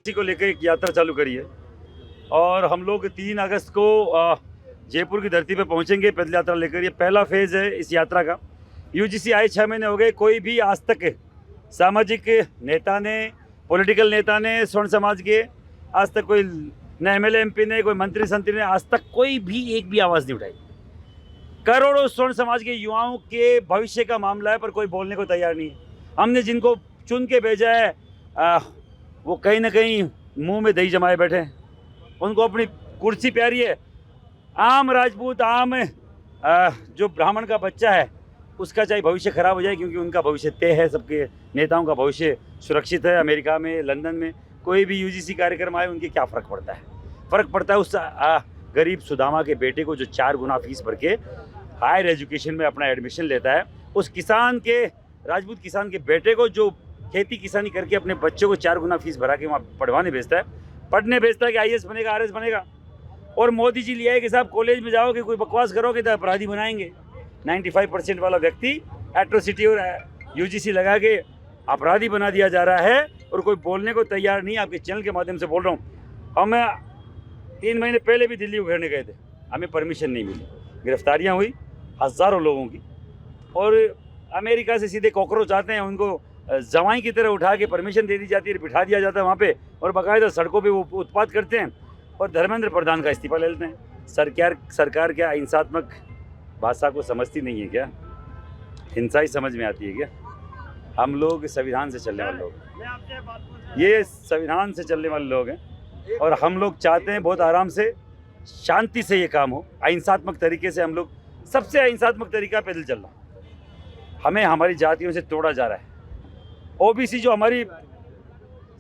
University को लेकर एक यात्रा चालू करी है और हम लोग 3 अगस्त को जयपुर की धरती पर पहुंचेंगे पैदल यात्रा लेकर। ये पहला फेज़ है इस यात्रा का। यूजीसी आए 6 महीने हो गए, कोई भी आज तक सामाजिक नेता ने, पॉलिटिकल नेता ने, स्वर्ण समाज के आज तक कोई न एमएलए एमपी ने, कोई मंत्री संत्री ने आज तक कोई भी एक भी आवाज़ नहीं उठाई। करोड़ों स्वर्ण समाज के युवाओं के भविष्य का मामला है, पर कोई बोलने को तैयार नहीं है। हमने जिनको चुन के भेजा है वो कहीं ना कहीं मुंह में दही जमाए बैठे हैं। उनको अपनी कुर्सी प्यारी है। आम राजपूत, आम जो ब्राह्मण का बच्चा है उसका चाहे भविष्य खराब हो जाए, क्योंकि उनका भविष्य तय है। सबके नेताओं का भविष्य सुरक्षित है। अमेरिका में, लंदन में कोई भी यूजीसी कार्यक्रम आए उनके क्या फ़र्क पड़ता है? फ़र्क पड़ता है उस गरीब सुदामा के बेटे को जो 4 गुना फीस भर के हायर एजुकेशन में अपना एडमिशन लेता है, उस किसान के, राजपूत किसान के बेटे को जो खेती किसानी करके अपने बच्चों को 4 गुना फीस भरा के वहाँ पढ़वाने भेजता है, पढ़ने भेजता है कि आईएएस बनेगा, आरएस बनेगा। और मोदी जी लिया है कि साहब कॉलेज में जाओगे, कोई बकवास करोगे तो अपराधी बनाएंगे। 95% वाला व्यक्ति एट्रोसिटी और यूजीसी लगा के अपराधी बना दिया जा रहा है और कोई बोलने को तैयार नहीं। आपके चैनल के माध्यम से बोल रहा हूँ। हम 3 महीने पहले भी दिल्ली उघेड़ने गए थे, हमें परमिशन नहीं मिली। गिरफ्तारियाँ हुई हज़ारों लोगों की, और अमेरिका से सीधे कॉकरोच आते हैं, उनको जवाई की तरह उठा के परमिशन दे दी जाती है, बिठा दिया जाता है वहाँ पे, और बाकायदा सड़कों पे वो उत्पात करते हैं और धर्मेंद्र प्रधान का इस्तीफा ले लेते हैं। सरकार क्या हिंसात्मक भाषा को समझती नहीं है क्या? हिंसा ही समझ में आती है क्या? हम लोग संविधान से चलने वाले लोग, ये संविधान से चलने वाले लोग हैं और हम लोग चाहते हैं बहुत आराम से, शांति से ये काम हो, अहिंसात्मक तरीके से। हम लोग सबसे अहिंसात्मक तरीका पैदल चलना। हमें हमारी जातियों से तोड़ा जा रहा है। ओबीसी जो हमारी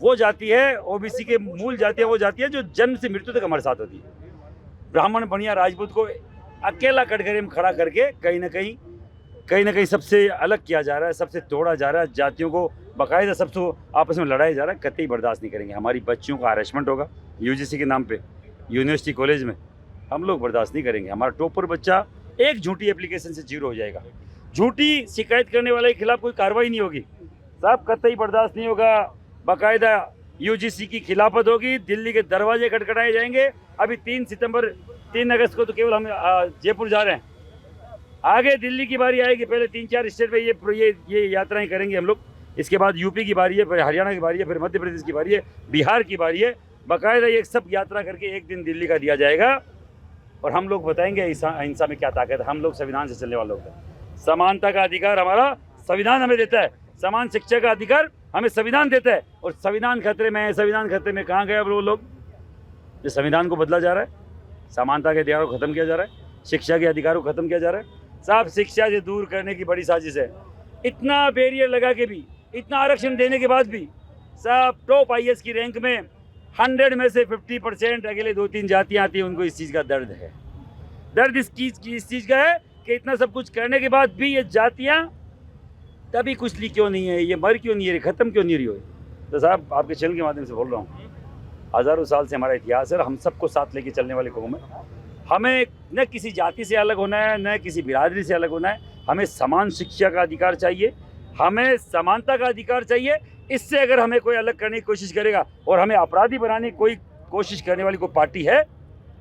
वो जाति है, ओबीसी के मूल जाति है, वो जाति है जो जन्म से मृत्यु तक हमारे साथ होती है। ब्राह्मण, बनिया, राजपूत को अकेला कटघरे में खड़ा करके कहीं ना कहीं सबसे अलग किया जा रहा है, सबसे तोड़ा जा रहा है। जातियों को बाकायदा सबसे आपस में लड़ाया जा रहा है। कतई बर्दाश्त नहीं करेंगे। हमारी बच्चियों का हरासमेंट होगा यूजीसी के नाम पे, यूनिवर्सिटी कॉलेज में, हम लोग बर्दाश्त नहीं करेंगे। हमारा टॉपर बच्चा एक झूठी एप्लीकेशन से 0 हो जाएगा। झूठी शिकायत करने वाले के खिलाफ कोई कार्रवाई नहीं होगी साहब, कतई बर्दाश्त नहीं होगा। बाकायदा यूजीसी की खिलाफत होगी, दिल्ली के दरवाजे खटखटाए जाएंगे। अभी 3 अगस्त को तो केवल हम जयपुर जा रहे हैं, आगे दिल्ली की बारी आएगी। पहले 3-4 स्टेट पे ये यात्राएं करेंगे हम लोग। इसके बाद यूपी की बारी है, फिर हरियाणा की बारी है, फिर मध्य प्रदेश की बारी है, बिहार की बारी है। बाकायदा ये सब यात्रा करके एक दिन दिल्ली का दिया जाएगा और हम लोग बताएंगे अहिंसा में क्या ताकत है। हम लोग संविधान से चलने वाले लोग हैं। समानता का अधिकार हमारा संविधान हमें देता है, समान शिक्षा का अधिकार हमें संविधान देता है। और संविधान खतरे में है। संविधान खतरे में कहाँ गए अब वो लोग? जो संविधान को बदला जा रहा है, समानता के अधिकार को खत्म किया जा रहा है, शिक्षा के अधिकार को खत्म किया जा रहा है। साहब शिक्षा से दूर करने की बड़ी साजिश है। इतना बैरियर लगा के भी, इतना आरक्षण देने के बाद भी साहब टॉप आईएएस की रैंक में 100 में से 50% अकेले 2-3 जातियाँ आती हैं। उनको इस चीज़ का दर्द है। दर्द इस चीज़ का है कि इतना सब कुछ करने के बाद भी ये जातियाँ तभी कुछ ली क्यों नहीं है, ये मर क्यों नहीं है, ख़त्म क्यों नहीं रही हो। तो साहब आपके चैनल के माध्यम से बोल रहा हूँ, हज़ारों साल से हमारा इतिहास है और हम सबको साथ लेके चलने वाले कौम है। हमें न किसी जाति से अलग होना है, न किसी बिरादरी से अलग होना है। हमें समान शिक्षा का अधिकार चाहिए, हमें समानता का अधिकार चाहिए। इससे अगर हमें कोई अलग करने की कोशिश करेगा और हमें अपराधी बनाने की कोई कोशिश करने वाली कोई पार्टी है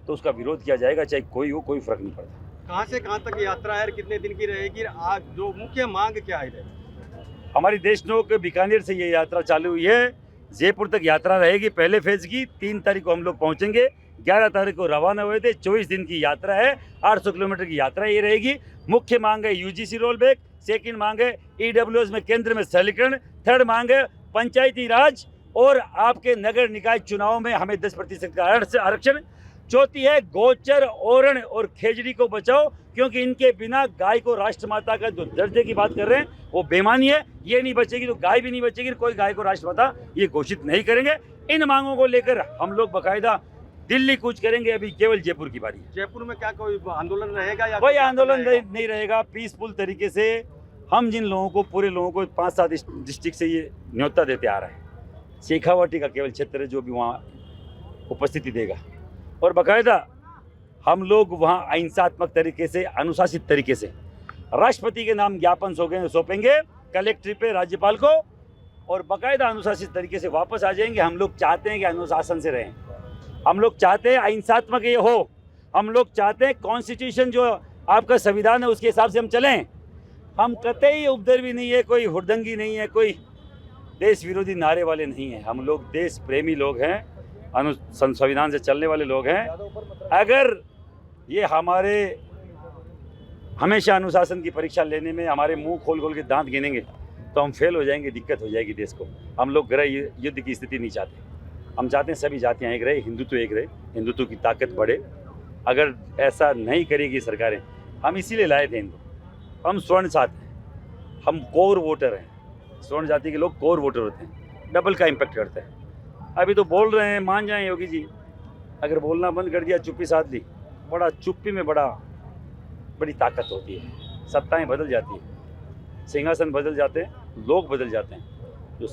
तो उसका विरोध किया जाएगा, चाहे कोई हो, कोई फ़र्क नहीं पड़ता। कहाँ से कहाँ तक यात्रा है, कितने दिन की रहेगी? आज जो मुख्य मांग क्या है? हमारी देशनोक बीकानेर से ये यात्रा चालू हुई है, जयपुर तक यात्रा रहेगी। पहले फेज़ की 3 तारीख को हम लोग पहुंचेंगे, 11 तारीख को रवाना हुए थे। 24 दिन की यात्रा है, 800 किलोमीटर की यात्रा ये रहेगी। मुख्य मांग है यूजीसी रोल बैक, सेकंड मांग है ईडब्ल्यूएस में केंद्र में सरलीकरण, थर्ड मांग है पंचायती राज और आपके नगर निकाय चुनाव में हमें 10% का आरक्षण। चौथी है गोचर, ओरण और खेजड़ी को बचाओ, क्योंकि इनके बिना गाय को राष्ट्रमाता का जो दर्जे की बात कर रहे हैं वो बेमानी है। ये नहीं बचेगी तो गाय भी नहीं बचेगी। कोई गाय को राष्ट्रमाता ये घोषित नहीं करेंगे। इन मांगों को लेकर हम लोग बाकायदा दिल्ली कूच करेंगे। अभी केवल जयपुर की बारी है। जयपुर में क्या कोई आंदोलन रहेगा या कोई आंदोलन नहीं रहेगा। पीसफुल तरीके से हम जिन लोगों को, पूरे लोगों को 5-7 डिस्ट्रिक्ट से ये न्योता देते आ रहा है, शेखावाटी का केवल क्षेत्र है जो भी वहाँ उपस्थिति देगा। और बाकायदा हम लोग वहाँ अहिंसात्मक तरीके से, अनुशासित तरीके से राष्ट्रपति के नाम ज्ञापन सौंपेंगे कलेक्ट्रेट पे राज्यपाल को और बाकायदा अनुशासित तरीके से वापस आ जाएंगे। हम लोग चाहते हैं कि अनुशासन से रहें, हम लोग चाहते हैं अहिंसात्मक ये हो, हम लोग चाहते हैं कॉन्स्टिट्यूशन जो आपका संविधान है उसके हिसाब से हम चलें। हम कतई उपद्रवी नहीं है, कोई हुड़दंगी नहीं है, कोई देश विरोधी नारे वाले नहीं हैं। हम लोग देश प्रेमी लोग हैं, संविधान से चलने वाले लोग हैं। अगर ये हमेशा अनुशासन की परीक्षा लेने में हमारे मुंह खोल खोल के दांत गिनेंगे तो हम फेल हो जाएंगे, दिक्कत हो जाएगी देश को। हम लोग गृह युद्ध की स्थिति नहीं चाहते। हम चाहते हैं सभी जातियाँ एक रहे, हिंदुत्व एक रहे, हिंदुत्व की ताकत बढ़े। अगर ऐसा नहीं करेगी सरकारें, हम इसीलिए लाए थे इनको। हम स्वर्ण साथ हैं, हम कोर वोटर हैं। स्वर्ण जाति के लोग कोर वोटर होते हैं, डबल का इम्पैक्ट करते हैं। अभी तो बोल रहे हैं, मान जाएं योगी जी, अगर बोलना बंद कर दिया, चुप्पी साध ली, चुप्पी में बड़ी ताकत होती है। सत्ताएं बदल जाती है, सिंहासन बदल जाते हैं, लोग बदल जाते हैं। जो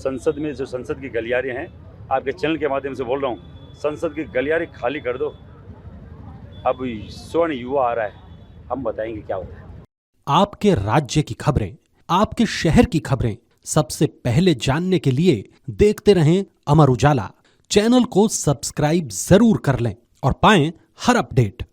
संसद की गलियारें हैं, आपके चैनल के माध्यम से बोल रहा हूँ, संसद की गलियारें खाली कर दो। अब स्वर्ण युवा आ रहा है, हम बताएंगे क्या होता है। आपके राज्य की खबरें, आपके शहर की खबरें सबसे पहले जानने के लिए देखते रहें अमर उजाला। चैनल को सब्सक्राइब जरूर कर लें और पाएं हर अपडेट।